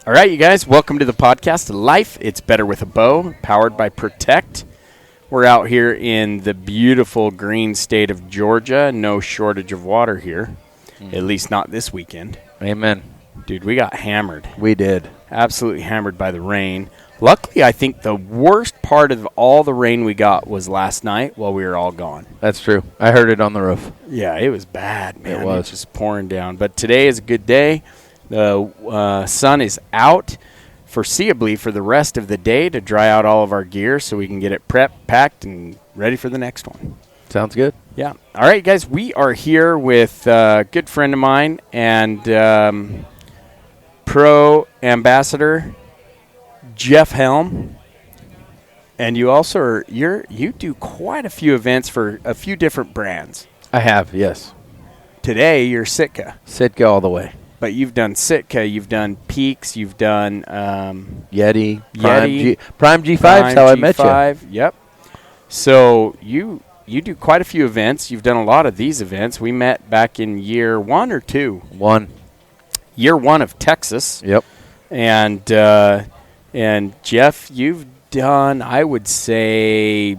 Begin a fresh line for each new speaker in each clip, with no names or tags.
All right, you guys, welcome to the podcast Life It's Better with a Bow, powered by Protect. We're out here in the beautiful green state of Georgia. No shortage of water here, at least not this weekend.
Amen.
Dude, we got hammered.
We did.
Absolutely hammered by the rain. Luckily, I think the worst part of all the rain we got was last night while we were all gone.
That's true. I heard it on the roof.
Yeah, it was bad, man.
It was.
Just pouring down. But today is a good day. The sun is out foreseeably for the rest of the day to dry out all of our gear so we can get it prepped, packed, and ready for the next one.
Sounds good.
Yeah. All right, guys, we are here with a good friend of mine and pro ambassador Jeff Helm. And you also you do quite a few events for a few different brands.
I have, yes.
Today, you're Sitka.
Sitka all the way.
But you've done Sitka, you've done Peaks, you've done
Yeti, Prime G5 is how I met you.
Yep. So you do quite a few events. You've done a lot of these events. We met back in year 1 or 2? Year 1 of Texas.
Yep.
And Jeff, you've done, I would say,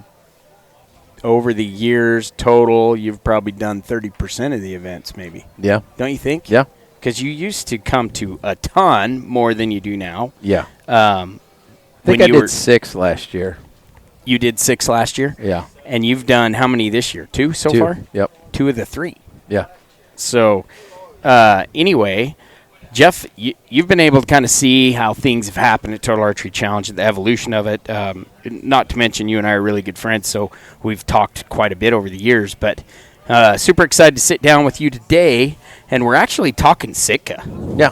over the years total, you've probably done 30% of the events maybe.
Yeah.
Don't you think?
Yeah.
Because you used to come to a ton more than you do now.
Yeah. I think I did 6 last year.
You did 6 last year?
Yeah.
And you've done how many this year? 2 so
2.
far?
Yep.
2 of the 3.
Yeah.
So, anyway, Jeff, you've been able to kind of see how things have happened at Total Archery Challenge, the evolution of it. Not to mention you and I are really good friends, so we've talked quite a bit over the years. But super excited to sit down with you today, and we're actually talking Sitka.
Yeah.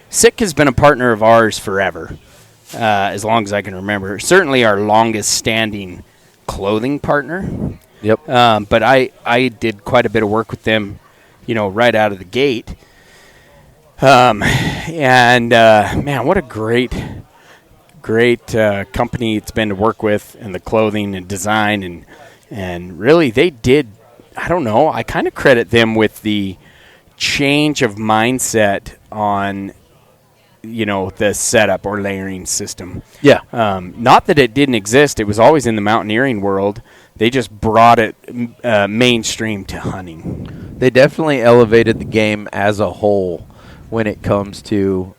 Sitka's been a partner of ours forever, as long as I can remember. Certainly our longest-standing clothing partner.
Yep.
But I did quite a bit of work with them, right out of the gate. Man, what a great company it's been to work with, and the clothing and design, and really they did, I don't know, I kind of credit them with the change of mindset on, the setup or layering system.
Yeah.
Not that it didn't exist. It was always in the mountaineering world. They just brought it mainstream to hunting.
They definitely elevated the game as a whole when it comes to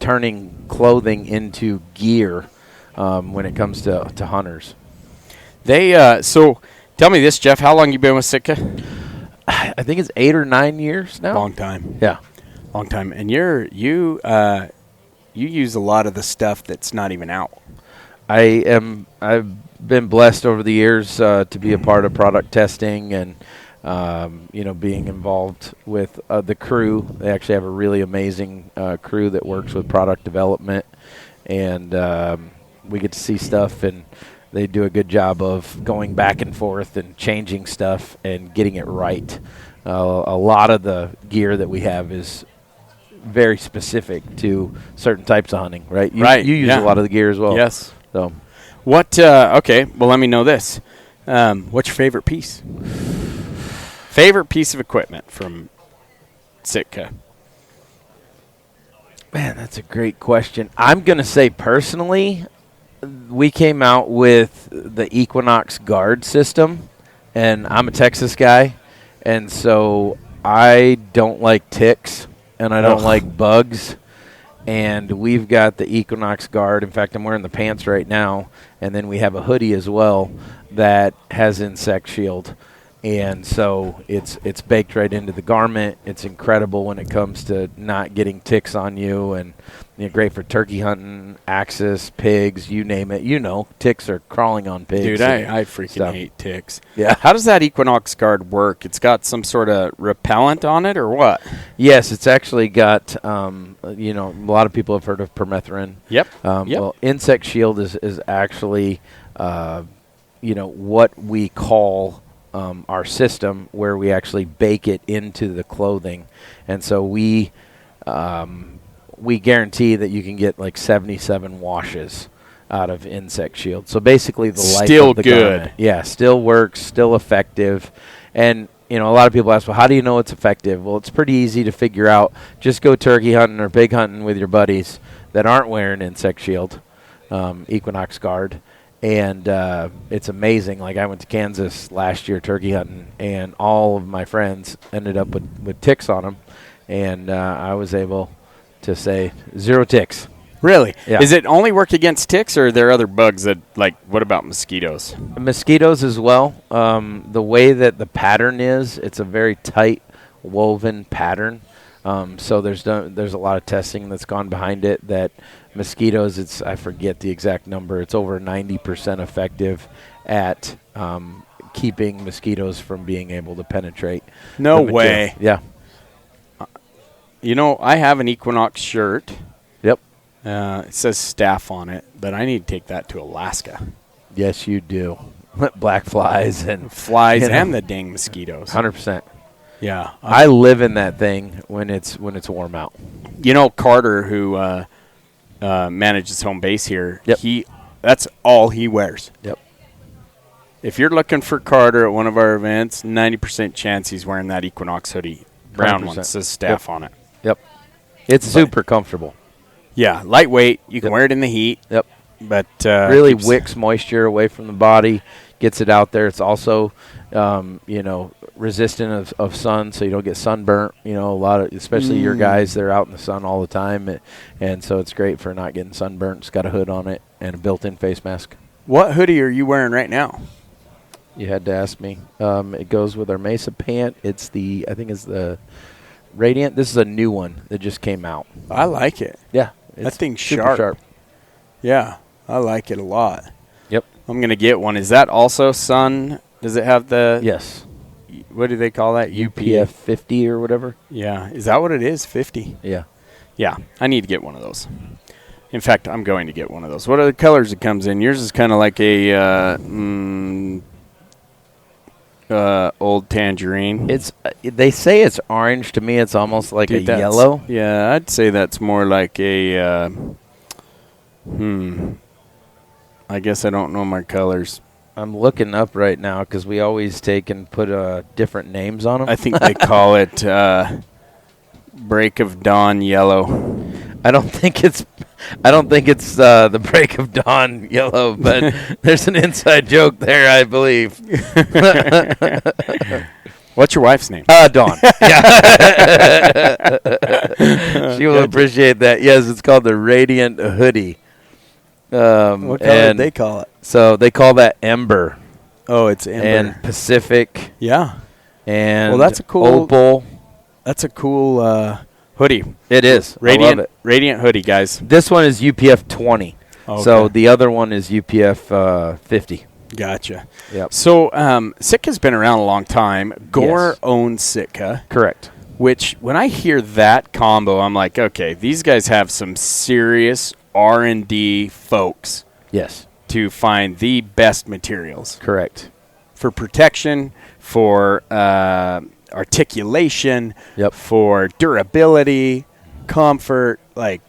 turning clothing into gear when it comes to hunters.
So tell me this, Jeff, how long you been with Sitka?
I think it's 8 or 9 years now.
Long time.
Yeah.
Long time. And you use a lot of the stuff that's not even out.
I've been blessed over the years to be a part of product testing and being involved with the crew. They actually have a really amazing crew that works with product development, and we get to see stuff, and they do a good job of going back and forth and changing stuff and getting it right. A lot of the gear that we have is very specific to certain types of hunting, right? You use a lot of the gear as well.
Yes.
So,
what? Okay. Well, let me know this. What's your favorite piece? Favorite piece of equipment from Sitka?
Man, that's a great question. I'm going to say personally, we came out with the Equinox guard system, and I'm a Texas guy, and so I don't like ticks, and I don't like bugs, and we've got the Equinox guard. In fact, I'm wearing the pants right now, and then we have a hoodie as well that has insect shield. And so it's baked right into the garment. It's incredible when it comes to not getting ticks on you, and great for turkey hunting, axis, pigs, you name it. Ticks are crawling on pigs.
Dude, I freaking hate ticks.
Yeah.
How does that Equinox guard work? It's got some sort of repellent on it or what?
Yes, it's actually got, a lot of people have heard of permethrin.
Yep.
Well, insect shield is actually, what we call our system, where we actually bake it into the clothing, and so we guarantee that you can get like 77 washes out of insect shield. So basically, the life
still
of the
good.
garment. Yeah, still works, still effective, and a lot of people ask, well, how do you know it's effective? Well, it's pretty easy to figure out. Just go turkey hunting or big hunting with your buddies that aren't wearing insect shield, Equinox Guard, and it's amazing. Like I went to Kansas last year turkey hunting, and all of my friends ended up with ticks on them, and I was able to say 0 ticks.
Really?
Yeah.
Is it only work against ticks, or are there other bugs that, like, what about mosquitoes?
Mosquitoes as well. The way that the pattern is, it's a very tight woven pattern. So there's a lot of testing that's gone behind it. That mosquitoes, I forget the exact number. It's over 90% effective at keeping mosquitoes from being able to penetrate.
No way.
Yeah.
I have an Equinox shirt.
Yep.
It says staff on it, but I need to take that to Alaska.
Yes, you do. Black flies and
and the dang mosquitoes.
100%.
Yeah,
I live in that thing when it's warm out.
Carter, who manages home base here.
Yep.
That's all he wears.
Yep.
If you're looking for Carter at one of our events, 90% chance he's wearing that Equinox hoodie, brown
100%.
one that says staff on it.
Yep. It's super comfortable.
Yeah, lightweight. You can wear it in the heat.
Yep.
But
really wicks moisture away from the body, gets it out there. It's also, resistant of sun, so you don't get sunburnt. A lot of, especially your guys, they're out in the sun all the time, and so it's great for not getting sunburnt. It's got a hood on it and a built-in face mask.
What hoodie are you wearing right now?
You had to ask me. It goes with our Mesa pant. I think it's the Radiant. This is a new one that just came out.
I like it.
Yeah.
That thing's
super sharp.
Yeah, I like it a lot.
Yep.
I'm going to get one. Is that also sun? Does it have the...
Yes.
What do they call that?
UPF 50 or whatever?
Yeah. Is that what it is? 50?
Yeah.
Yeah. I need to get one of those. In fact, I'm going to get one of those. What are the colors it comes in? Yours is kind of like a old tangerine.
They say it's orange. To me, it's almost like a yellow.
Yeah, I'd say that's more like a... I guess I don't know my colors.
I'm looking up right now because we always take and put different names on them.
I think they call it Break of Dawn Yellow.
I don't think it's the Break of Dawn Yellow, but there's an inside joke there, I believe.
What's your wife's name?
Dawn. Yeah. She will appreciate that. Yes, it's called the Radiant Hoodie.
What color did they call it?
So they call that Ember.
Oh, it's Ember.
And Pacific.
Yeah.
And
that's a cool
Opal.
That's a cool hoodie.
It is.
Radiant,
I love it.
Radiant hoodie, guys.
This one is UPF 20. Okay. So the other one is UPF 50.
Gotcha.
Yep.
So Sitka's been around a long time. Gore owns Sitka.
Correct.
Which, when I hear that combo, I'm like, okay, these guys have some serious R&D folks.
Yes.
To find the best materials.
Correct.
For protection, for articulation, for durability, comfort. Like,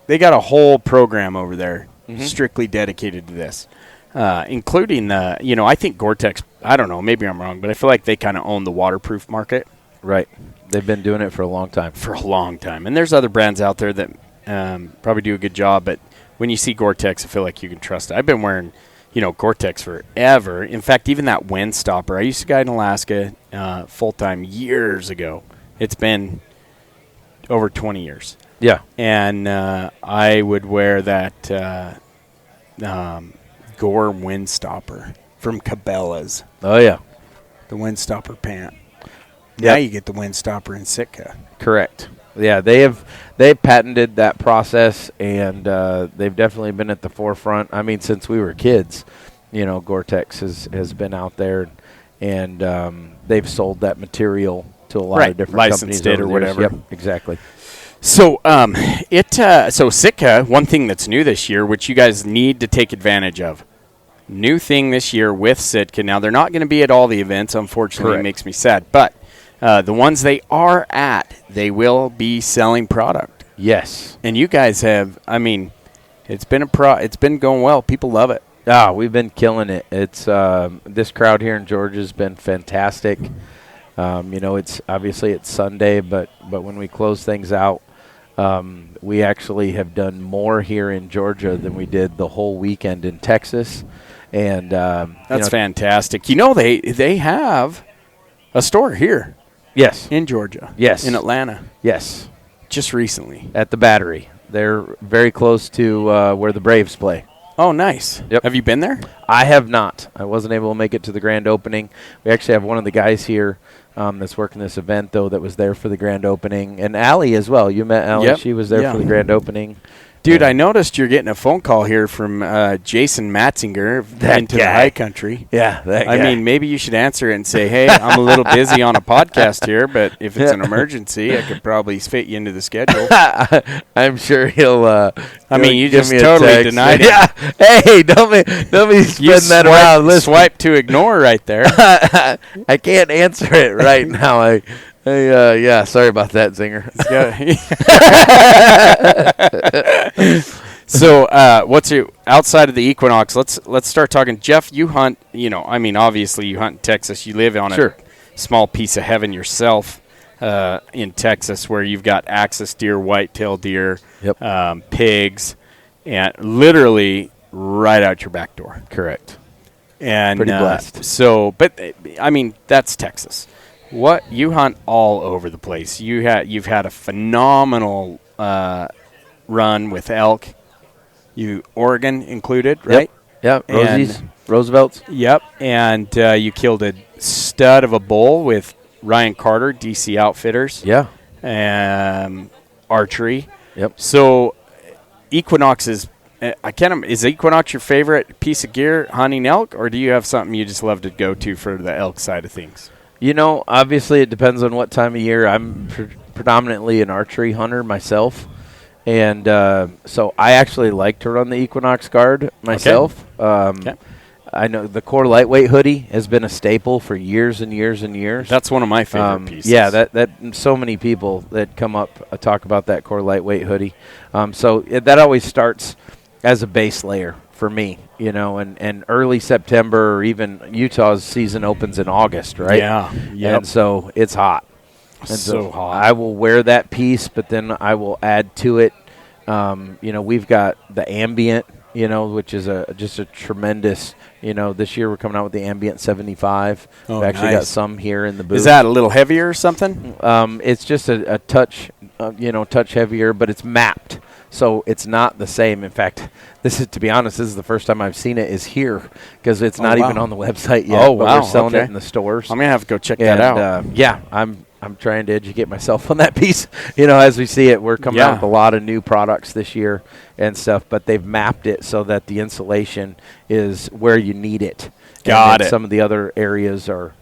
they got a whole program over there strictly dedicated to this. Including I think Gore-Tex, I don't know, maybe I'm wrong, but I feel like they kind of own the waterproof market.
Right. They've been doing it for a long time.
And there's other brands out there that probably do a good job, but when you see Gore-Tex, I feel like you can trust it. I've been wearing, Gore-Tex forever. In fact, even that wind stopper. I used to guide in Alaska full-time years ago. It's been over 20 years.
Yeah.
And I would wear that Gore wind stopper from Cabela's.
Oh, yeah.
The wind stopper pant. Now you get the wind stopper in Sitka.
Correct. Yeah, they patented that process, and they've definitely been at the forefront. I mean, since we were kids, Gore-Tex has been out there, and they've sold that material to a lot of different
licensed
companies
it or whatever.
Yep, exactly.
So so Sitka, one thing that's new this year, which you guys need to take advantage of. New thing this year with Sitka. Now, they're not going to be at all the events, unfortunately. It makes me sad, but the ones they are at, they will be selling product.
Yes.
And you guys have, I mean, it's been going well. People love it.
We've been killing it. It's this crowd here in Georgia has been fantastic. It's obviously it's Sunday, but when we close things out, we actually have done more here in Georgia than we did the whole weekend in Texas. And
that's fantastic. They have a store here.
Yes.
In Georgia.
Yes.
In Atlanta.
Yes.
Just recently.
At the Battery. They're very close to where the Braves play.
Oh, nice.
Yep.
Have you been there?
I have not. I wasn't able to make it to the grand opening. We actually have one of the guys here that's working this event, though, that was there for the grand opening. And Allie as well. You met Allie.
Yep.
She was there for the grand opening.
Dude, I noticed you're getting a phone call here from Jason Matzinger into the high country.
Yeah, that guy.
I mean, maybe you should answer it and say, hey, I'm a little busy on a podcast here, but if it's an emergency, I could probably fit you into the schedule.
I'm sure he'll
I mean, you
give
just
me a
totally
text.
denied it.
Yeah. Hey, don't be spreading that around. Listen.
Swipe to ignore right there.
I can't answer it right now. Yeah, sorry about that, Zinger.
So, what's your outside of the Equinox? Let's start talking. Jeff, you hunt. Obviously you hunt in Texas. You live on a small piece of heaven yourself in Texas, where you've got axis deer, whitetail deer, pigs, and literally right out your back door.
Correct.
And
pretty blessed.
That's Texas. What you hunt all over the place. You've had a phenomenal run with elk. Oregon included, right?
Yep. Roosevelt's.
Yep. And you killed a stud of a bull with Ryan Carter, DC Outfitters.
Yeah.
Archery.
Yep.
So Equinox is Equinox your favorite piece of gear hunting elk, or do you have something you just love to go to for the elk side of things?
Obviously it depends on what time of year. I'm predominantly an archery hunter myself. And so I actually like to run the Equinox Guard myself.
Okay.
I know the Core Lightweight hoodie has been a staple for years and years and years.
That's one of my favorite pieces.
Yeah, that so many people that come up talk about that Core Lightweight hoodie. That always starts as a base layer for me, and early September, or even Utah's season opens in August, right?
Yeah. Yep.
And so it's hot. And
so hot.
I will wear that piece, but then I will add to it. We've got the Ambient, which is just a tremendous. This year we're coming out with the Ambient 75.
Oh,
We've actually got some here in the booth.
Is that a little heavier or something?
It's just a touch, touch heavier, but it's mapped. So it's not the same. In fact, to be honest, this is the first time I've seen it is here, because it's not even on the website yet.
Oh,
but
wow.
We're selling it in the stores.
I'm going to have to go check that out.
I'm trying to educate myself on that piece. As we see it, we're coming out with a lot of new products this year and stuff, but they've mapped it so that the insulation is where you need it.
Got it.
Some of the other areas are,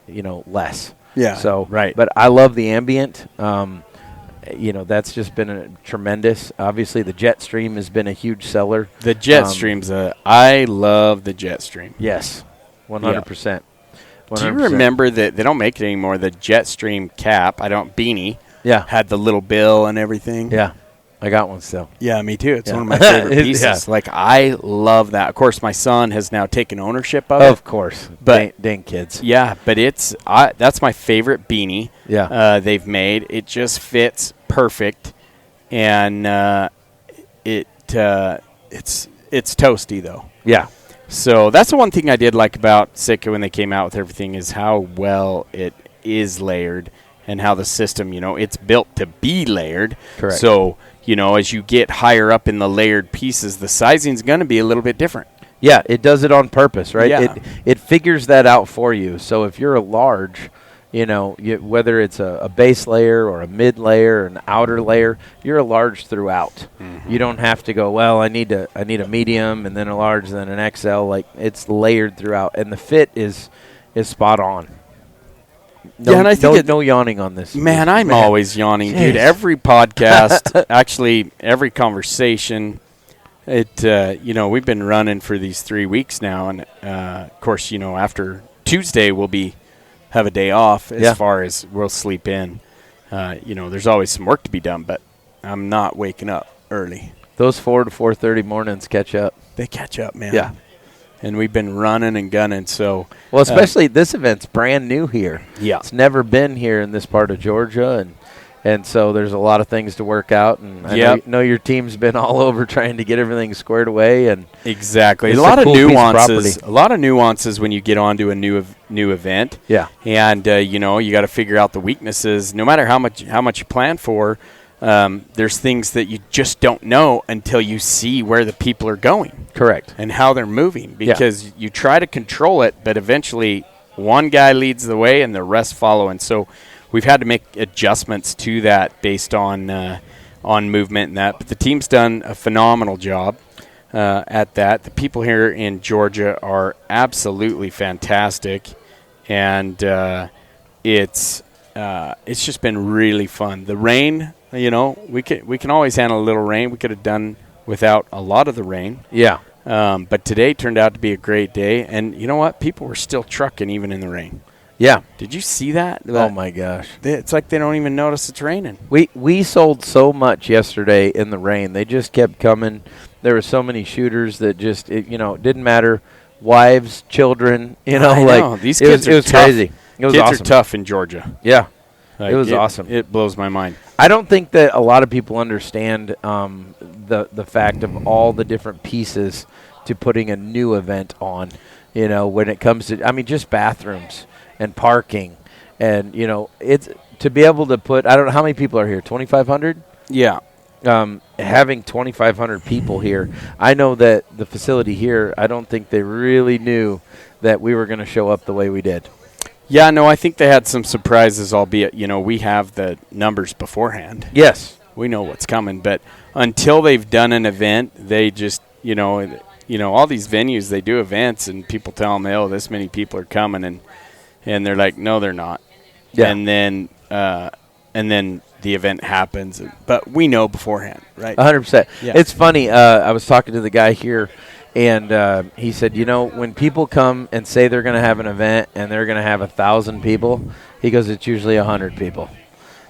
less.
Yeah.
So,
right.
But I love the Ambient. That's just been tremendous. Obviously, the Jetstream has been a huge seller.
The Jetstream's I love the Jetstream.
Yes, 100%.
Do you remember that they don't make it anymore? The Jetstream cap, beanie.
Yeah.
Had the little bill and everything.
Yeah. I got one still.
Yeah, me too. It's one of my favorite pieces.
Yeah.
I love that. Of course, my son has now taken ownership of it.
Of course.
But
dang kids.
Yeah, but that's my favorite beanie.
Yeah.
They've made. It just fits perfect, and it's toasty though.
Yeah.
So that's the one thing I did like about Sitka when they came out with everything, is how well it is layered and how the system, it's built to be layered.
Correct.
So, as you get higher up in the layered pieces, the sizing's going to be a little bit different.
Yeah, it does it on purpose, right?
Yeah.
It figures that out for you. So if you're a large, whether it's a base layer or a mid layer or an outer layer, you're a large throughout. Mm-hmm. You don't have to go, well, I need a medium and then a large and then an XL. Like, it's layered throughout, and the fit is spot on.
And I think
no yawning on this.
Man, I'm always yawning, dude. Every podcast, actually every conversation, we've been running for these 3 weeks now, and of course, after Tuesday we'll have a day off as far as we'll sleep in. There's always some work to be done, but I'm not waking up early.
Those 4 to 4:30 mornings catch up.
They catch up, man.
Yeah.
and we've been running and gunning. So,
well, especially this event's brand new here.
Yeah.
It's never been here in this part of Georgia, and so there's a lot of things to work out. And I know your team's been all over trying to get everything squared away. And
exactly,
it's
a lot of
cool piece
nuances.
property.
A lot of nuances when you get onto a new event.
Yeah.
And you got to figure out the weaknesses. No matter how much you plan for, there's things that you just don't know until you see where the people are going.
Correct.
And how they're moving, because you try to control it, but eventually one guy leads the way and the rest follow. And so we've had to make adjustments to that based on movement and that. But the team's done a phenomenal job at that. The people here in Georgia are absolutely fantastic, and it's just been really fun. The rain, we can always handle a little rain. We could have done without a lot of the rain.
Yeah.
But today turned out to be a great day, and you know what? People were still trucking even in the rain.
Yeah.
Did you see that?
Oh, my gosh.
It's like they don't even notice it's raining.
We sold so much yesterday in the rain. They just kept coming. There were so many shooters that just, it didn't matter. Wives, children,
I know. These kids
it was
are tough.
crazy. It was
kids
awesome.
are tough in Georgia.
Yeah.
Like,
it was awesome.
It blows my mind.
I don't think that a lot of people understand the fact of all the different pieces to putting a new event on, when it comes to, just bathrooms and parking. And, it's to be able to put, I don't know how many people are here, 2,500?
Yeah.
Having 2,500 people here, I know that the facility here, I don't think they really knew that we were going to show up the way we did.
Yeah, no, I think they had some surprises, albeit, we have the numbers beforehand.
Yes.
We know what's coming, but until they've done an event, they just, all these venues, they do events, and people tell them, oh, this many people are coming, and they're like, no, they're not.
Yeah.
And then the event happens, but we know beforehand, right?
100%.
Yeah.
It's funny. I was talking to the guy here, and he said, when people come and say they're going to have an event and they're going to have 1,000 people, he goes, it's usually 100 people.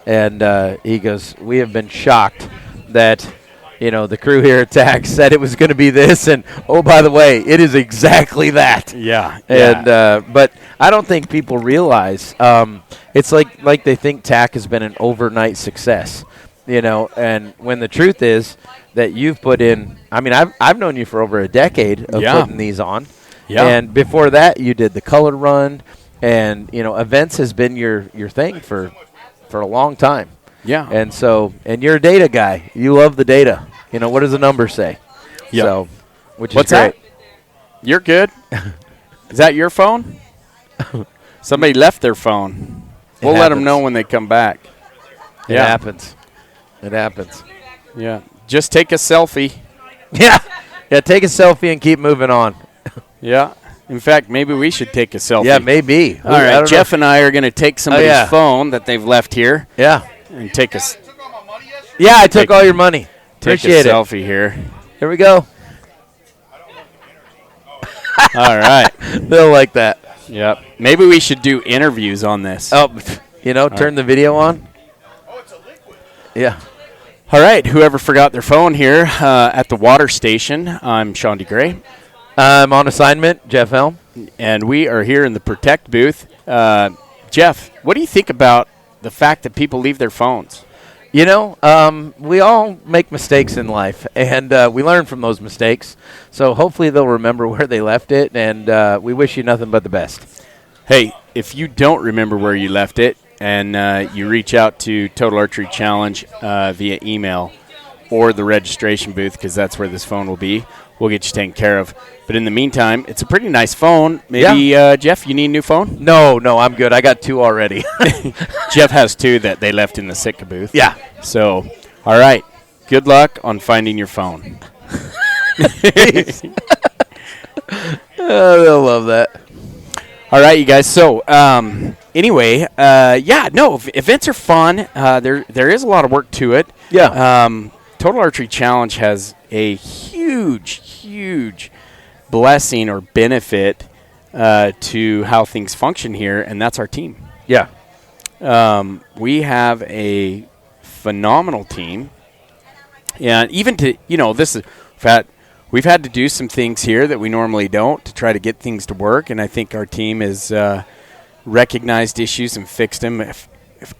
And he goes, we have been shocked that, the crew here at TAC said it was going to be this, and, oh, by the way, it is exactly that.
Yeah.
And but I don't think people realize it's like they think TAC has been an overnight success, and when the truth is that you've put in, I've known you for over a decade of putting these on.
Yeah.
And before that, you did the color run, and, events has been your thing for a long time.
Yeah.
And you're a data guy. You love the data. What does the number say?
Yeah.
So, which
What's
is great.
that? You're good. Is that your phone? Somebody left their phone. We'll let them know when they come back.
It happens. It happens.
Yeah. Just take a selfie.
Yeah. Yeah, take a selfie and keep moving on.
Yeah. In fact, maybe we should take a selfie.
Yeah, maybe.
All right. Jeff and I are going to take somebody's phone that they've left here.
Yeah.
And take a
Yeah, I took all your money.
Take
Appreciate
a selfie here.
Here we go.
All right.
They'll like that.
Yep. Maybe we should do interviews on this.
Oh, turn the video on.
Oh, it's a liquid.
Yeah.
All right. Whoever forgot their phone here at the water station, I'm Sean DeGray.
I'm on assignment, Jeff Helm.
And we are here in the Protect booth. Jeff, what do you think about the fact that people leave their phones?
We all make mistakes in life, and we learn from those mistakes. So hopefully they'll remember where they left it, and we wish you nothing but the best.
Hey, if you don't remember where you left it, and you reach out to Total Archery Challenge via email or the registration booth, because that's where this phone will be, we'll get you taken care of. But in the meantime, it's a pretty nice phone. Maybe, Jeff, you need a new phone?
No, I'm good. I got 2 already.
Jeff has 2 that they left in the Sitka booth.
Yeah.
So, all right. Good luck on finding your phone.
Oh, they'll love that.
All right, you guys. So, anyway, events are fun. There is a lot of work to it.
Yeah.
Total Archery Challenge has a huge blessing or benefit to how things function here, and that's our team.
Yeah.
We have a phenomenal team, and even to this is we've had to do some things here that we normally don't to try to get things to work, and I think our team has recognized issues and fixed them if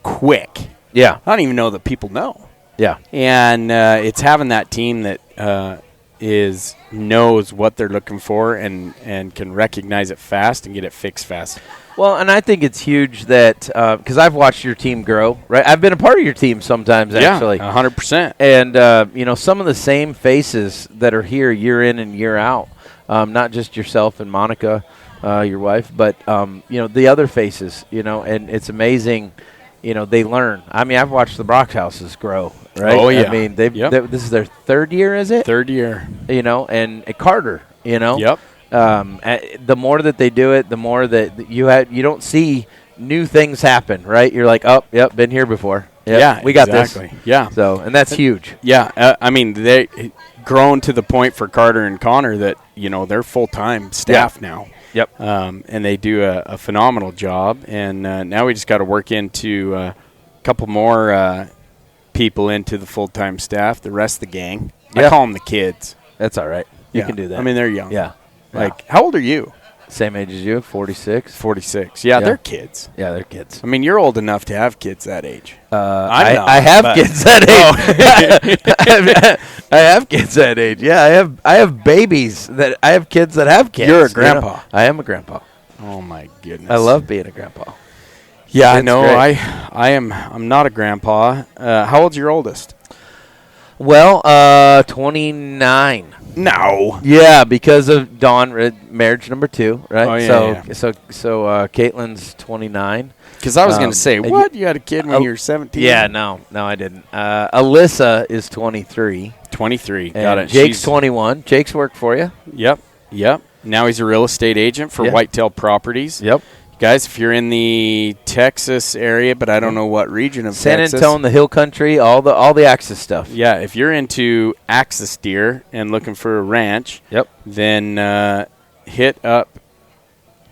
quick.
Yeah.
I don't even know that people know.
Yeah.
And it's having that team that knows what they're looking for and can recognize it fast and get it fixed fast.
Well, and I think it's huge that because I've watched your team grow, right? I've been a part of your team sometimes, actually.
Yeah, 100%.
And, some of the same faces that are here year in and year out, not just yourself and Monica, your wife, but, the other faces, and it's amazing, they learn. I mean, I've watched the Brockhouses grow, right?
Oh, yeah.
I mean, this is their third year, is it?
Third year.
And Carter,
Yep.
The more that they do it, the more that you don't see new things happen, right? You're like, oh, yep, been here before. Yep,
yeah,
we got
exactly.
this.
Yeah.
So, and that's huge.
Yeah, they grown to the point for Carter and Connor that they're full-time staff now.
Yep.
And they do a phenomenal job. And now we just got to work into a couple more people into the full-time staff. The rest of the gang.
Yeah.
I call them the kids.
That's all right. You can do that.
I mean, they're young.
Yeah.
Like, how old are you?
Same age as you, 46.
46. Yeah, they're kids.
Yeah, they're kids.
I mean, you're old enough to have kids that age.
I have kids that age. I have kids that age. Yeah, I have babies I have kids that have kids.
You're a grandpa.
I am a grandpa.
Oh my goodness.
I love being a grandpa.
Yeah,
It's
I know.
great.
I'm not a grandpa. How old's your oldest?
Well, 29.
No.
Yeah, because of Dawn, marriage number 2, right?
Oh, yeah,
So Caitlin's 29.
Because I was going to say,
and
what? You had a kid when you were 17?
Yeah, no, I didn't. Alyssa is 23.
23. Got
And
it.
Jake's 21. Jake's worked for you.
Yep. Now he's a real estate agent for Whitetail Properties.
Yep.
Guys, if you're in the Texas area, but I don't know what region of
San
Texas.
Antonio, the Hill Country, all the Axis stuff.
Yeah, if you're into axis deer and looking for a ranch, then hit up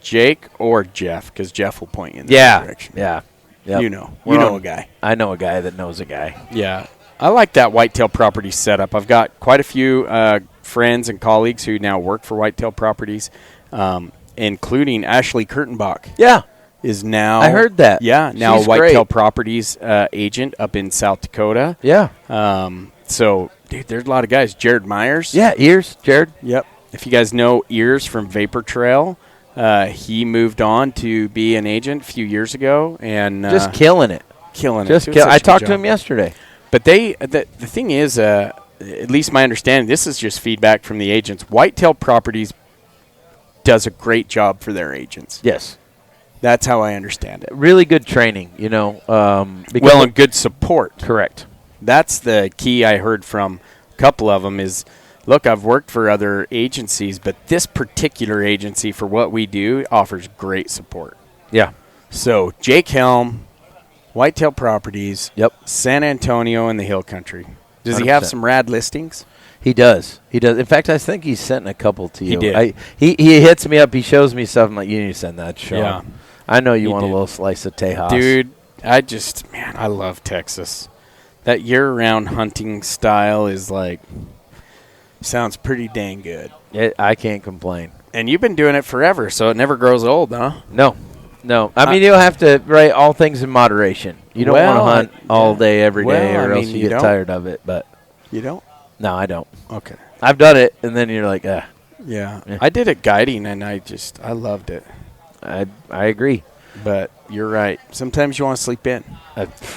Jake or Jeff, because Jeff will point you in the right direction.
Yeah. Yep.
You know a guy.
I know a guy that knows a guy.
Yeah. I like that Whitetail Properties setup. I've got quite a few friends and colleagues who now work for Whitetail Properties, including Ashley Kurtenbach.
Yeah.
Is now.
I heard that.
Yeah. Now
She's
Whitetail
great.
Properties agent up in South Dakota.
Yeah.
So, dude, there's a lot of guys. Jared Myers.
Yeah, Ears, Jared.
Yep. If you guys know Ears from Vapor Trail, he moved on to be an agent a few years ago and
Just killing it.
killing
Just
it.
kill. I talked to him yesterday.
But the thing is, at least my understanding, this is just feedback from the agents. Whitetail Properties does a great job for their agents.
Yes.
That's how I understand it.
Really good training,
And good support.
Correct.
That's the key I heard from a couple of them is, look, I've worked for other agencies, but this particular agency for what we do offers great support.
Yeah.
So Jake Helm, Whitetail Properties,
Yep.
San Antonio, and the Hill Country. Does he have
100%.
some rad listings?
He does. In fact, I think he's sent a couple to you.
He did.
He hits me up. He shows me stuff. I'm like, you need to send that to Sean.
Yeah.
I know you
He
want
did.
a little slice of Tejas.
Dude, I love Texas. That year-round hunting style is sounds pretty dang good.
I can't complain.
And you've been doing it forever, so it never grows old, huh?
No. I mean, you'll have to write all things in moderation. You don't want to hunt all day, every day, or else you get tired of it. But
you don't?
No, I don't.
Okay.
I've done it, and then you're like,
Yeah.
Yeah.
I did it guiding, and I loved it.
I agree.
But you're right. Sometimes you want to sleep in.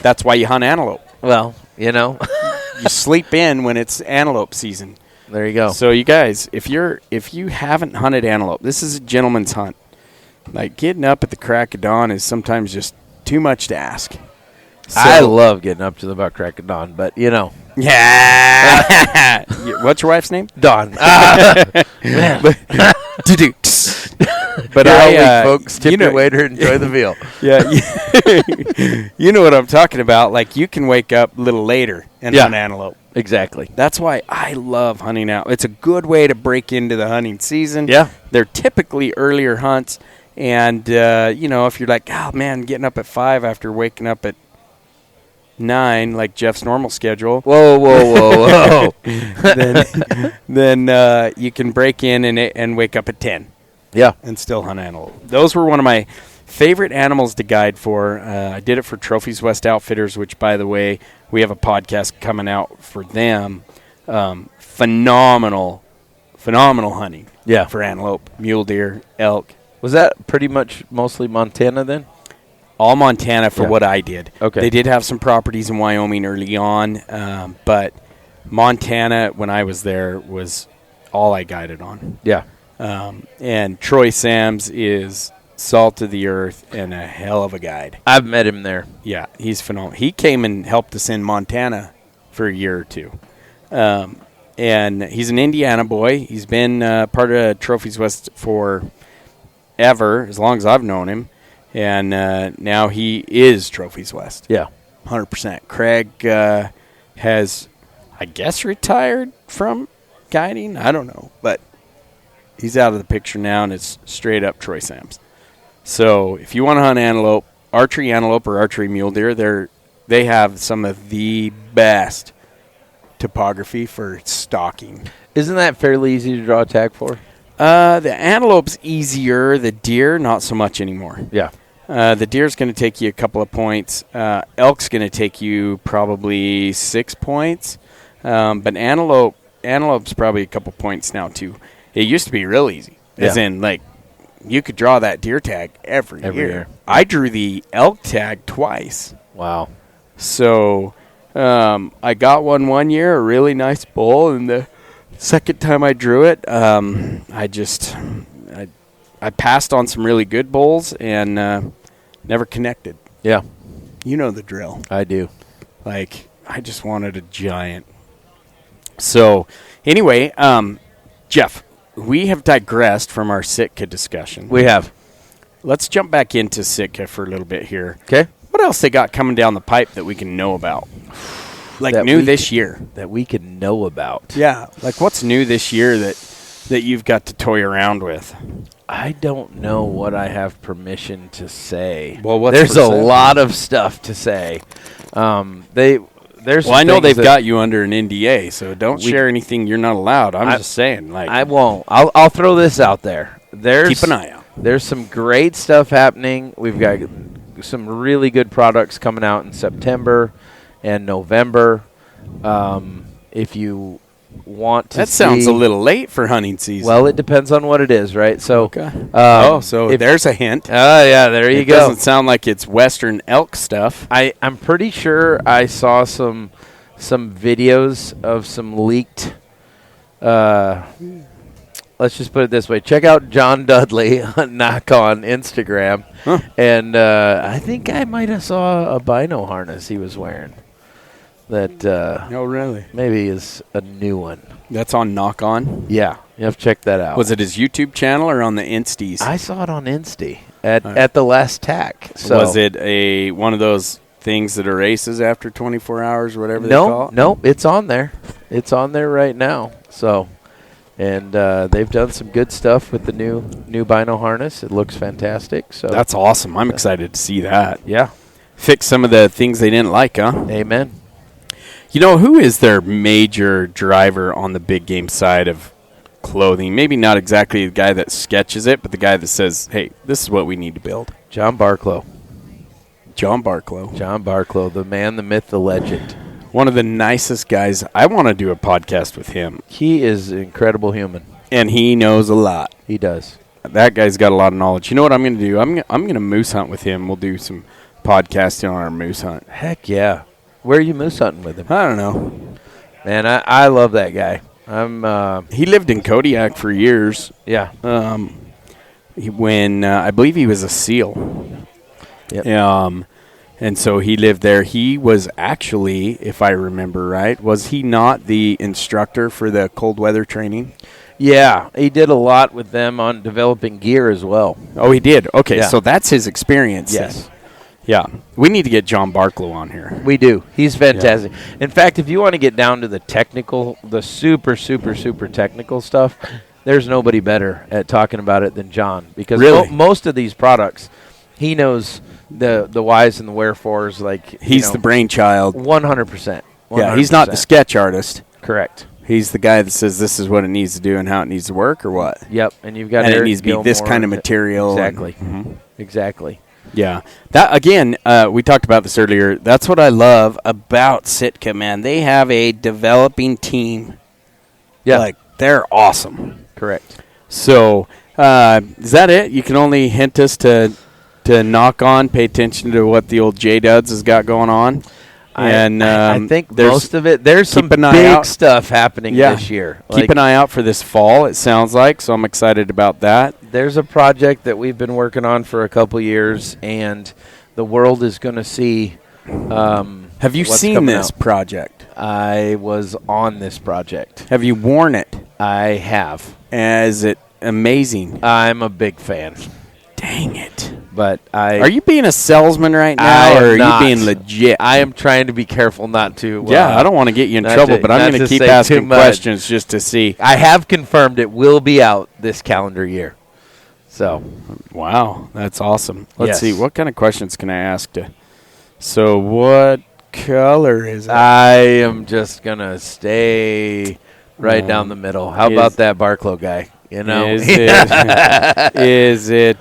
That's why you hunt antelope.
Well,
You sleep in when it's antelope season.
there you go.
So you guys, if you haven't hunted antelope, this is a gentleman's hunt. Getting up at the crack of dawn is sometimes just too much to ask. So,
I love getting up to the about crack of dawn, but
Yeah. What's your wife's name?
dawn. Man.
But
folks, tip your waiter, enjoy the meal.
Yeah, you know what I'm talking about. You can wake up a little later and hunt antelope.
Exactly.
That's why I love hunting out. It's a good way to break into the hunting season.
Yeah.
They're typically earlier hunts. And, if you're like, oh, man, getting up at 5 after waking up at 9, like Jeff's normal schedule,
Whoa.
then you can break in and wake up at 10
Yeah.
and still hunt antelope. Those were one of my favorite animals to guide for. I did it for Trophies West Outfitters, which, by the way, we have a podcast coming out for them. Phenomenal hunting.
Yeah.
For antelope, mule deer, elk.
Was that pretty much mostly Montana then?
All Montana for
Yeah.
what I did.
Okay.
They did have some properties in Wyoming early on, but Montana, when I was there, was all I guided on.
Yeah.
And Troy Sams is salt of the earth and a hell of a guide.
I've met him there.
Yeah, he's phenomenal. He came and helped us in Montana for a year or two. And he's an Indiana boy. He's been part of Trophies West for ever, as long as I've known him. And now he is Trophies West.
Yeah.
100%. Craig has, I guess, retired from guiding. I don't know. But he's out of the picture now, and it's straight up Troy Sams. So if you want to hunt antelope, archery antelope or archery mule deer, they have some of the best topography for stalking.
Isn't that fairly easy to draw a tag for?
The antelope's easier. The deer, not so much anymore.
Yeah.
The deer's going to take you a couple of points. Elk's going to take you probably 6 points. But antelope's probably a couple points now, too. It used to be real easy. As in, like, you could draw that deer tag every year. I drew the elk tag twice.
Wow.
So I got one year, a really nice bull, and the second time I drew it, I passed on some really good bulls and never connected.
Yeah.
You know the drill.
I do.
Like, I just wanted a giant. So, anyway, Jeff, we have digressed from our Sitka discussion.
We have.
Let's jump back into Sitka for a little bit here.
Okay.
What else they got coming down the pipe that we can know about? Like
That
new
we
this year.
That we can know about.
Yeah. Like what's new this year that you've got to toy around with?
I don't know what I have permission to say.
Well, what's
there's
for
a
sale?
lot of stuff to say. There's
Well, I know
things
they've
that
got you under an NDA, so don't share anything you're not allowed. I'm just saying, like,
I won't. I'll throw this out there.
keep an eye out.
There's some great stuff happening. We've got some really good products coming out in September and November. If you want to
Sounds a little late for hunting season.
Well, it depends on what it is, right? So,
okay. So there's a hint.
Oh, yeah, there you go.
It doesn't sound like it's Western elk stuff.
I'm pretty sure I saw some videos of some leaked. Let's just put it this way: check out John Dudley on Knock on Instagram, and I think I might have saw a bino harness he was wearing. That
Oh, really?
maybe is a new one.
That's on Knock On?
Yeah, you have to check that out.
Was it his YouTube channel or on the Insties?
I saw it on Insta at the last tack. So
Was it one of those things that erases after 24 hours or whatever they call it?
No, it's on there. It's on there right now. So, and they've done some good stuff with the new bino harness. It looks fantastic. So
That's awesome. I'm excited to see that.
yeah,
Fix some of the things they didn't like, huh?
amen.
You know, who is their major driver on the big game side of clothing? Maybe not exactly the guy that sketches it, but the guy that says, hey, this is what we need to build.
John Barclow,
John Barclow.
the man, the myth, the legend.
One of the nicest guys. I want to do a podcast with him.
He is an incredible human.
And he knows a lot.
He does.
That guy's got a lot of knowledge. You know what I'm going to do? I'm going to moose hunt with him. We'll do some podcasting on our moose hunt.
Heck yeah. Where are you moose hunting with him?
I don't know.
Man, I love that guy.
He lived in Kodiak for years.
Yeah.
When I believe he was a SEAL.
Yep.
And so he lived there. He was actually, if I remember right, was he not the instructor for the cold weather training?
Yeah, he did a lot with them on developing gear as well.
Oh, he did. Okay,
Yeah.
so that's his experience.
Yes.
then. Yeah. We need to get John Barclow on here.
We do. He's fantastic. In fact, if you want to get down to the technical, the super, super, super technical stuff, there's nobody better at talking about it than John. Because
Really?
most of these products, he knows the whys and the wherefores. Like
he's the brainchild.
100%.
Yeah, he's not the sketch artist.
Correct.
He's the guy that says this is what it needs to do and how it needs to work, or what?
Yep, and you've got
and
Eric
it needs to be this kind of material.
Exactly. Exactly.
Yeah. That again, we talked about this earlier. That's what I love about Sitka, man. They have a developing team.
Yeah.
Like, they're awesome.
Correct.
So, is that it? You can only hint us to knock on, pay attention to what the old J-Duds has got going on. And
I think most of it, there's some big stuff happening this year.
Keep an eye out for this fall, it sounds like, so I'm excited about that.
There's a project that we've been working on for a couple years, and the world is going to see
Have you seen this project?
I was on this project.
Have you worn it?
I have.
Is it amazing?
I'm a big fan.
Dang it.
But
are you being a salesman right now, or are you being legit?
I am trying to be careful not to.
I don't want to get you in trouble, but I'm going to keep asking questions just to see.
I have confirmed it will be out this calendar year. So,
wow, that's awesome. Let's see, what kind of questions can I ask to? So, what color is it?
I am just going to stay right down the middle. How about that Barclow guy? You know,
is it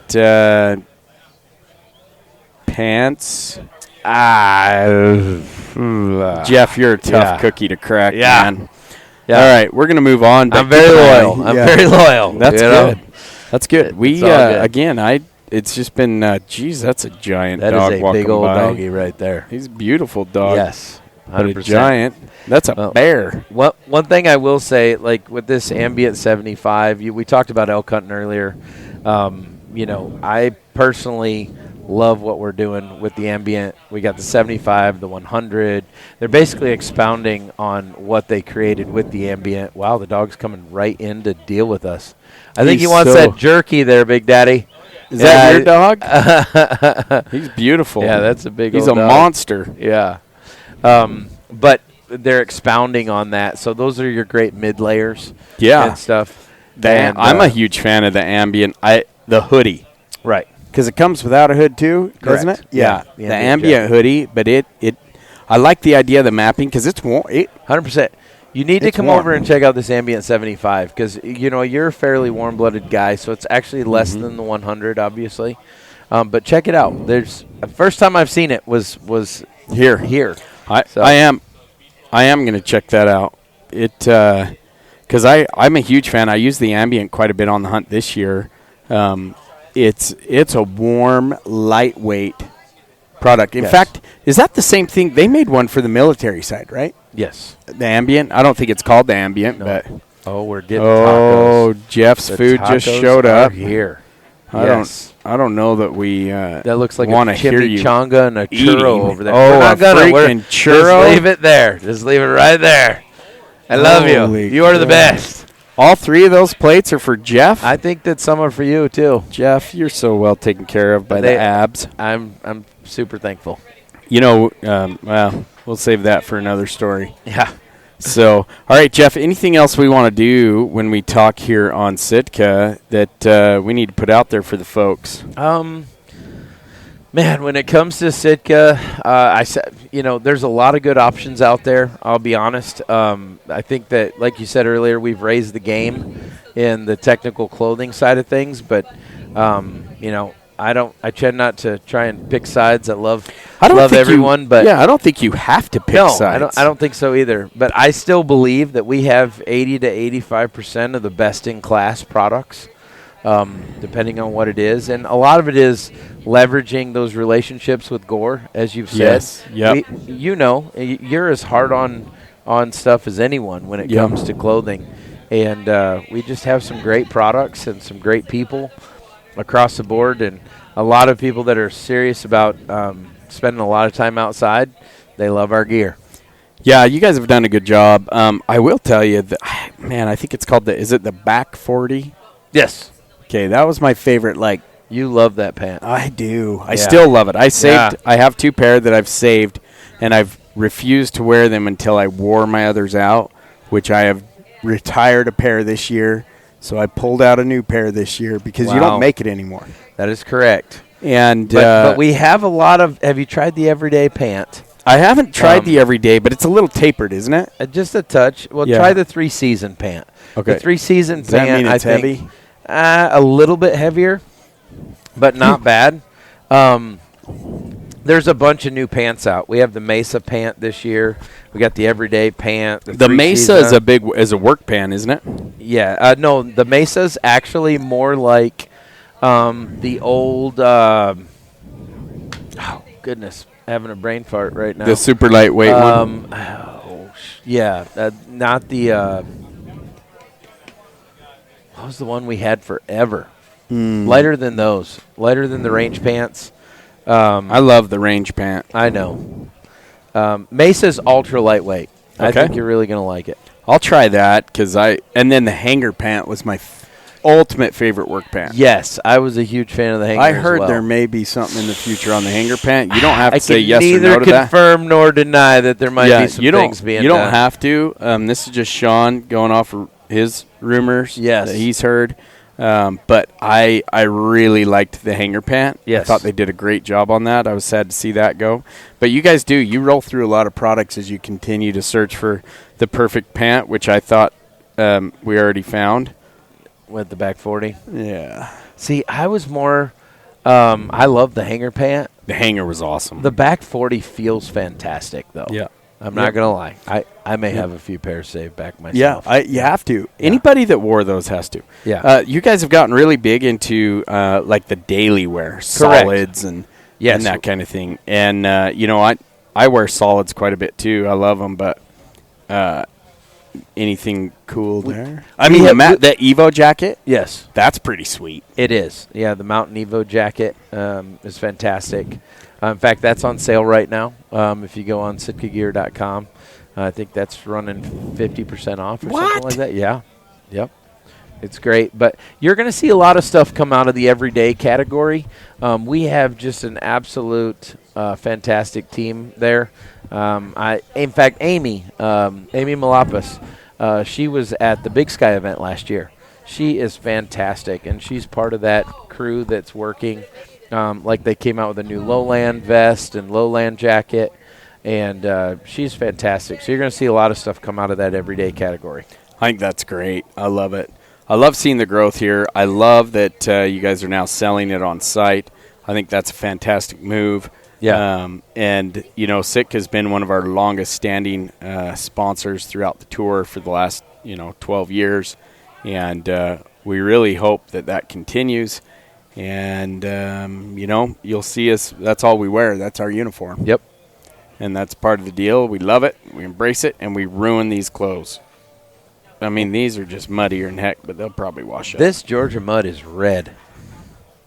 pants? Jeff, you're a tough cookie to crack, man. Yeah. All right, we're gonna move on.
I'm very loyal. I'm very loyal.
That's good. That's good. We again, it's just been. Geez, that's a giant dog walking by.
That is a big old doggy right there.
He's a beautiful dog.
Yes. 100%.
But a giant. That's a bear.
One thing I will say, like with this Ambient 75, we talked about elk hunting earlier. I personally love what we're doing with the Ambient. We got the 75, the 100. They're basically expounding on what they created with the Ambient. Wow, the dog's coming right in to deal with us. I think he wants that jerky there, Big Daddy.
Is that your dog? He's beautiful.
Yeah, that's a big
He's
old
a
dog.
monster.
Yeah. But they're expounding on that. So those are your great mid layers and stuff.
I'm a huge fan of the Ambient. The hoodie.
Right.
Because it comes without a hood too, doesn't it?
Yeah.
The Ambient hoodie, but I like the idea of the mapping because it's warm.
100%. You need to come over and check out this Ambient 75 because, you're a fairly warm-blooded guy, so it's actually less than the 100, obviously. But check it out. The first time I've seen it was here.
I am going to check that out. Because I'm a huge fan. I use the Ambient quite a bit on the hunt this year. It's a warm, lightweight product. In fact, is that the same thing? They made one for the military side, right?
Yes.
The Ambient. I don't think it's called the Ambient, but
we're getting tacos.
Jeff's food just showed up
here.
I don't know that we
that looks like
want
a
to hear you
chimichanga and a churro over there.
Oh, a freaking churro!
Just leave it there. Just leave it right there. I love you. You are the best.
All three of those plates are for Jeff?
I think that some are for you, too.
Jeff, you're so well taken care of by the abs.
I'm super thankful.
We'll save that for another story.
Yeah.
So, all right, Jeff, anything else we want to do when we talk here on Sitka that we need to put out there for the folks?
Man, when it comes to Sitka, I said, there's a lot of good options out there. I'll be honest. I think that, like you said earlier, we've raised the game in the technical clothing side of things. But, I tend not to try and pick sides. I love everyone, but
I don't think you have to pick sides.
I don't think so either. But I still believe that we have 80 to 85% of the best in class products. Depending on what it is. And a lot of it is leveraging those relationships with Gore, as you've said.
Yes. Yep.
You're as hard on stuff as anyone when it comes to clothing. And we just have some great products and some great people across the board, and a lot of people that are serious about spending a lot of time outside. They love our gear.
Yeah, you guys have done a good job. I will tell you that, man, I think it's called is it the Back 40?
Yes.
Okay, that was my favorite.
You love that pant.
I do. I still love it. I saved. I have 2 pair that I've saved, and I've refused to wear them until I wore my others out, which I have retired a pair this year. So I pulled out a new pair this year because you don't make it anymore.
That is correct.
And
but we have a lot of. Have you tried the everyday pant?
I haven't tried the everyday, but it's a little tapered, isn't it?
Just a touch. Well, try the 3-season pant.
Okay.
The 3-season
Does that
pant,
mean it's
I think,
heavy?
A little bit heavier, but not bad. There's a bunch of new pants out. We have the Mesa pant this year. We got the everyday pant.
The Mesa is a work pant, isn't it?
Yeah. No, the Mesa's actually more like the old. Oh goodness, having a brain fart right now.
The super lightweight one.
Not the. What was the one we had forever? Lighter than those. Lighter than the range pants.
I love the range pant.
I know. Mesa's ultra lightweight.
Okay.
I think you're really going to like it.
I'll try that and then the hanger pant was my ultimate favorite work pant.
Yes, I was a huge fan of the hanger.
I heard
as well.
there may be something in the future on the hanger pant. You don't have to say yes or no to
that. I can neither
that.
confirm nor deny that there might be some things being done.
You don't have to. This is just Sean going off his rumors that he's heard. But I really liked the hanger pant.
Yes.
I thought they did a great job on that. I was sad to see that go. But you guys do. You roll through a lot of products as you continue to search for the perfect pant, which I thought we already found.
With the back 40?
Yeah.
See, I was more I love the hanger pant.
The hanger was awesome.
The back 40 feels fantastic, though.
Yeah.
I'm not going to lie. I may have a few pairs saved back myself.
Yeah, you have to. Yeah. Anybody that wore those has to.
Yeah.
You guys have gotten really big into like the daily wear, solids and that kind of thing. And, I wear solids quite a bit too. I love them, but anything cool there? I mean, that Evo jacket?
Yes.
That's pretty sweet.
It is. Yeah, the Mountain Evo jacket is fantastic. In fact, that's on sale right now. If you go on sitkagear.com, I think that's running 50% off or something like that. Yeah. Yep. It's great. But you're going to see a lot of stuff come out of the everyday category. We have just an absolute fantastic team there. In fact, Amy Malapas, she was at the Big Sky event last year. She is fantastic, and she's part of that crew that's working. Like they came out with a new lowland vest and lowland jacket, and she's fantastic. So you're going to see a lot of stuff come out of that everyday category.
I think that's great. I love it. I love seeing the growth here. I love that you guys are now selling it on site. I think that's a fantastic move.
Yeah.
And, Sitka has been one of our longest standing sponsors throughout the tour for the last, 12 years. And we really hope that continues. And, you'll see us. That's all we wear. That's our uniform.
Yep.
And that's part of the deal. We love it. We embrace it. And we ruin these clothes. I mean, these are just muddier than heck, but they'll probably wash up.
This Georgia mud is red.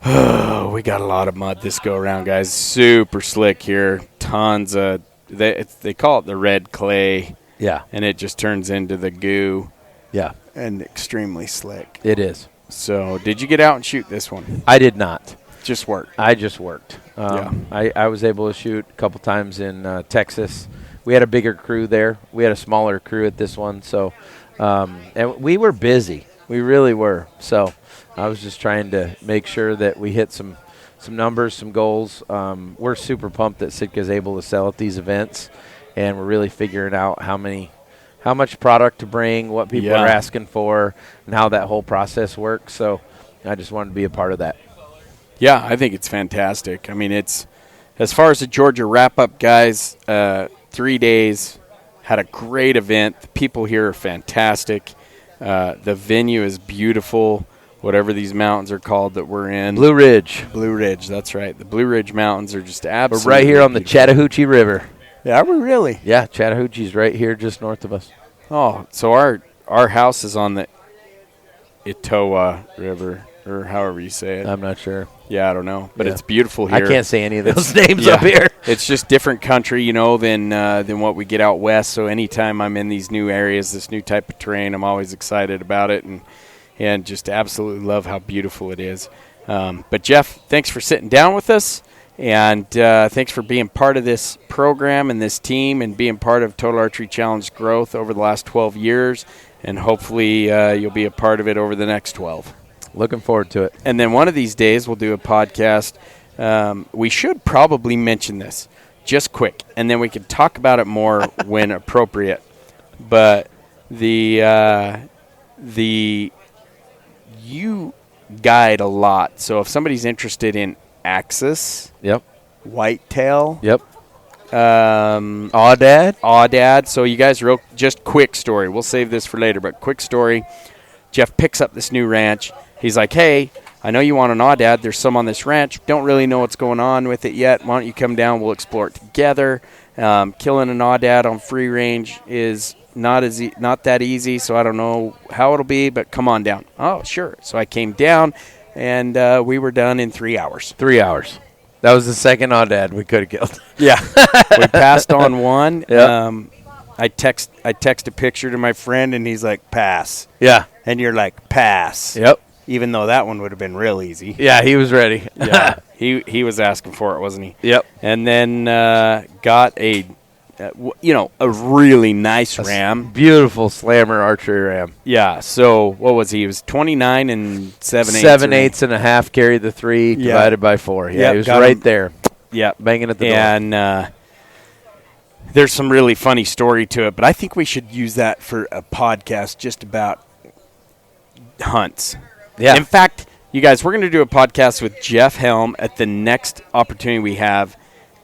Oh, we got a lot of mud this go around, guys. Super slick here. Tons of they call it the red clay.
Yeah.
And it just turns into the goo.
Yeah.
And extremely slick.
It is.
So, did you get out and shoot this one?
I did not.
Just worked.
I just worked. I was able to shoot a couple times in Texas. We had a bigger crew there. We had a smaller crew at this one, so and we were busy. We really were. So I was just trying to make sure that we hit some numbers, some goals. We're super pumped that Sitka is able to sell at these events, and we're really figuring out how much product to bring, what people are asking for, and how that whole process works. So I just wanted to be a part of that.
Yeah, I think it's fantastic. I mean, it's as far as the Georgia wrap-up, guys, 3 days, had a great event. The people here are fantastic. The venue is beautiful, whatever these mountains are called that we're in.
Blue Ridge.
Blue Ridge, that's right. The Blue Ridge Mountains are just absolutely
We're right here on the
beautiful.
Chattahoochee River.
Yeah, are we really?
Yeah, Chattahoochee's right here just north of us.
Oh, so our house is on the Etowah River, or however you say it.
I'm not sure.
Yeah, I don't know. But it's beautiful here.
I can't say any of those names up here.
It's just different country, than what we get out west. So anytime I'm in these new areas, this new type of terrain, I'm always excited about it and just absolutely love how beautiful it is. But, Jeff, thanks for sitting down with us. And thanks for being part of this program and this team and being part of Total Archery Challenge growth over the last 12 years. And hopefully you'll be a part of it over the next 12.
Looking forward to it.
And then one of these days we'll do a podcast We should probably mention this just quick, and then we can talk about it more when appropriate. But you guide a lot, so if somebody's interested in axis,
Yep.
whitetail,
Yep.
Aoudad. Aoudad. So you guys, just quick story. We'll save this for later, but quick story. Jeff picks up this new ranch. He's like, hey, I know you want an Aoudad. There's some on this ranch. Don't really know what's going on with it yet. Why don't you come down? We'll explore it together. Killing an Aoudad on free range is not that easy, so I don't know how it'll be, but come on down. Oh, sure. So I came down, and we were done in 3 hours.
3 hours. That was the second Aoudad we could have killed.
Yeah. We passed on one.
Yep.
I text a picture to my friend, and he's like, pass.
Yeah.
And you're like, pass.
Yep.
Even though that one would have been real easy.
Yeah, he was ready.
Yeah. He was asking for it, wasn't he?
Yep.
And then got a really nice ram.
Beautiful slammer archery ram.
Yeah. So what was he? He was 29 and 7/8.
7/8 and a half, carried the 3, divided by 4. Yeah, he was right there.
Yeah.
Banging at the door.
And there's some really funny story to it, but I think we should use that for a podcast just about hunts.
Yeah.
In fact, you guys, we're going to do a podcast with Jeff Helm at the next opportunity we have.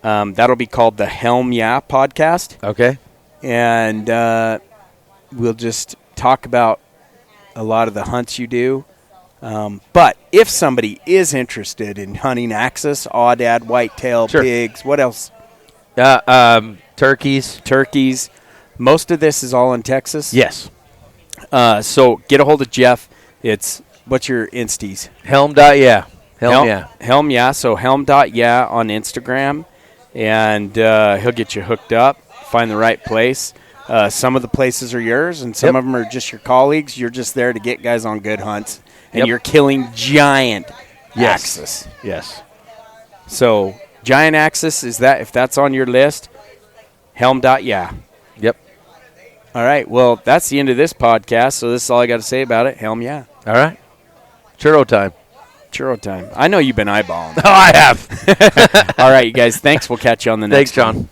That'll be called the Helm Yeah podcast.
Okay.
And we'll just talk about a lot of the hunts you do. But if somebody is interested in hunting axis, Aoudad, whitetail, pigs, what else? Turkeys. Most of this is all in Texas?
Yes.
So get a hold of Jeff. What's your insties?
Helm.yeah. Helm.
Helm, yeah. So helm.yeah on Instagram. And he'll get you hooked up, find the right place. Some of the places are yours, and some of them are just your colleagues. You're just there to get guys on good hunts. And you're killing giant axis.
Yes.
So giant axis, if that's on your list, helm.yeah.
Yep.
All right. Well, that's the end of this podcast, so this is all I got to say about it. Helm, yeah.
All right. Churro time.
I know you've been eyeballing.
Oh, I have.
All right, you guys. Thanks. We'll catch you on the next one.
Thanks, John.